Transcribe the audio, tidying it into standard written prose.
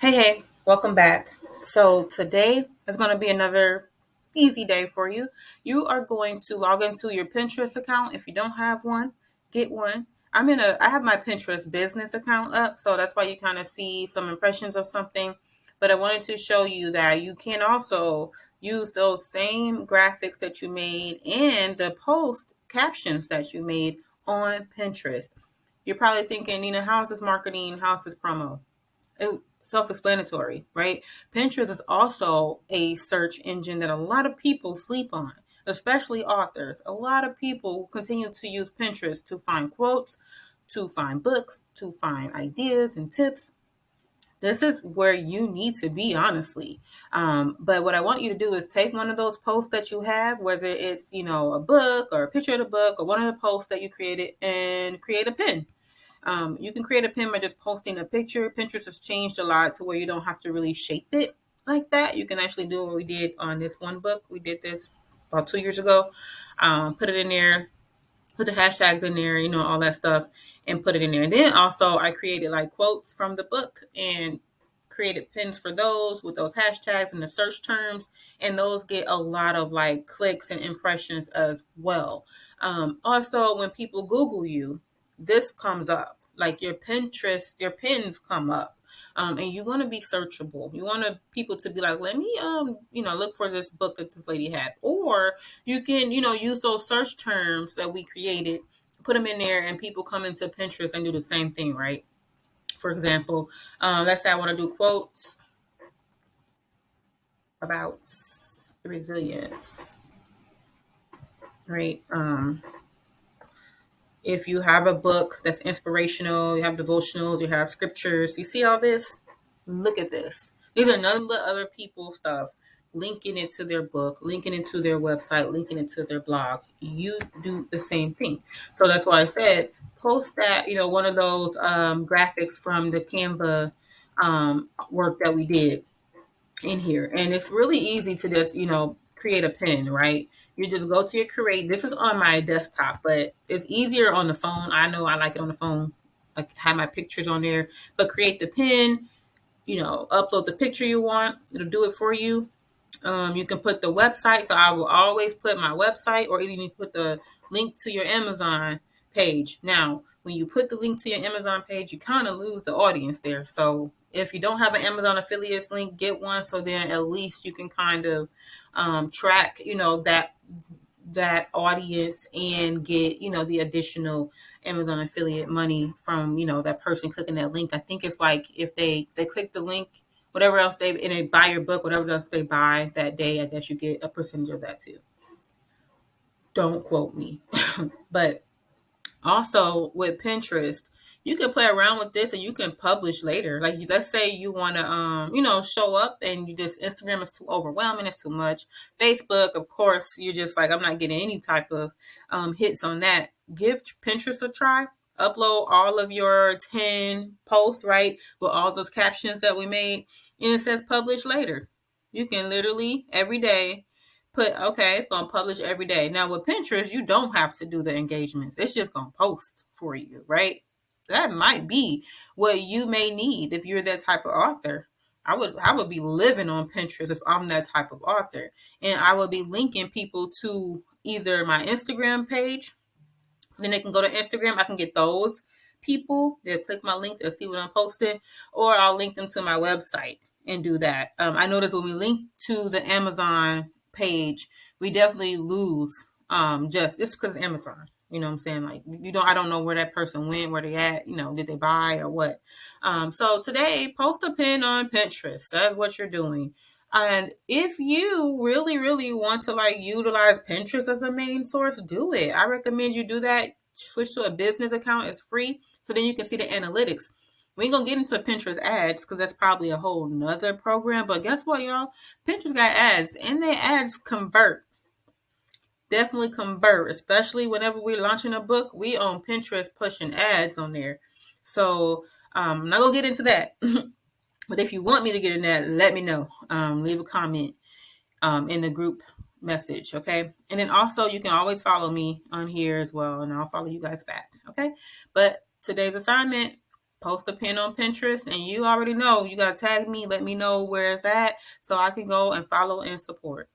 Hey, welcome back. So today is going to be another easy day for you. You are going to log into your Pinterest account. If you don't have one, get one. I have my Pinterest business account up, so that's why you kind of see some impressions of something. But I wanted to show you that you can also use those same graphics that you made and the post captions that you made on Pinterest. You're probably thinking, Nina, how is this marketing? How is this promo? Self-explanatory, right? Pinterest is also a search engine that a lot of people sleep on, especially authors. A lot of people continue to use Pinterest to find quotes, to find books, to find ideas and tips. This is where you need to be, honestly. But what I want you to do is take one of those posts that you have, whether it's a book or a picture of the book or one of the posts that you created, and create a pin. You can create a pin by just posting a picture. Pinterest has changed a lot to where you don't have to really shape it like that. You can actually do what we did on this one book. We did this about 2 years ago. Put it in there, put the hashtags in there, all that stuff, and put it in there. And then also I created like quotes from the book and created pins for those with those hashtags and the search terms, and those get a lot of like clicks and impressions as well. Also, when people Google you, this comes up. Like your Pinterest, your pins come up. And you want to be searchable. You want people to be like, let me, look for this book that this lady had. Or you can, use those search terms that we created, put them in there, and people come into Pinterest and do the same thing, right? For example, let's say I want to do quotes about resilience, right? If you have a book that's inspirational, you have devotionals, you have scriptures, you see all this? Look at this. These are none but other people's stuff, linking it to their book, linking it to their website, linking it to their blog. You do the same thing. So that's why I said post that, one of those graphics from the Canva work that we did in here. And it's really easy to just, create a pin, right? You just go to your create. This is on my desktop, but it's easier on the phone. I know I like it on the phone. I have my pictures on there, but create the pin, upload the picture you want. It'll do it for you. You can put the website. So I will always put my website, or even you put the link to your Amazon page. Now, when you put the link to your Amazon page, you kind of lose the audience there. So if you don't have an Amazon affiliates link, get one. So then at least you can kind of track, that audience and get, the additional Amazon affiliate money from, that person clicking that link. I think it's like if they click the link, whatever else they buy your book, whatever else they buy that day, I guess you get a percentage of that too. Don't quote me. But also with Pinterest, you can play around with this and you can publish later. Like let's say you want to show up and you just Instagram is too overwhelming, it's too much. Facebook, of course, you're just like, I'm not getting any type of hits on that. Give Pinterest a try. Upload all of your 10 posts, right, with all those captions that we made, and it says publish later. You can literally every day put, okay, it's going to publish every day. Now with Pinterest, you don't have to do the engagements. It's just going to post for you, right? That might be what you may need if you're that type of author. I would be living on Pinterest if I'm that type of author. And I would be linking people to either my Instagram page. Then they can go to Instagram. I can get those people. They'll click my link. They'll see what I'm posting. Or I'll link them to my website and do that. I noticed when we link to the Amazon page, we definitely lose just it's because Amazon. You know what I'm saying? Like I don't know where that person went, where they at, did they buy or what. So today, post a pin on Pinterest. That's what you're doing. And if you really, really want to like utilize Pinterest as a main source, do it. I recommend you do that. Switch to a business account. It's free. So then you can see the analytics. We ain't gonna get into Pinterest ads because that's probably a whole nother program. But guess what, y'all? Pinterest got ads and their ads convert. Definitely convert, especially whenever we're launching a book. We on Pinterest pushing ads on there. So I'm not gonna get into that. But if you want me to get in that, let me know. Leave a comment in the group message, okay? And then also you can always follow me on here as well, and I'll follow you guys back, okay? But today's assignment, post a pin on Pinterest, and you already know you got to tag me, let me know where it's at so I can go and follow and support.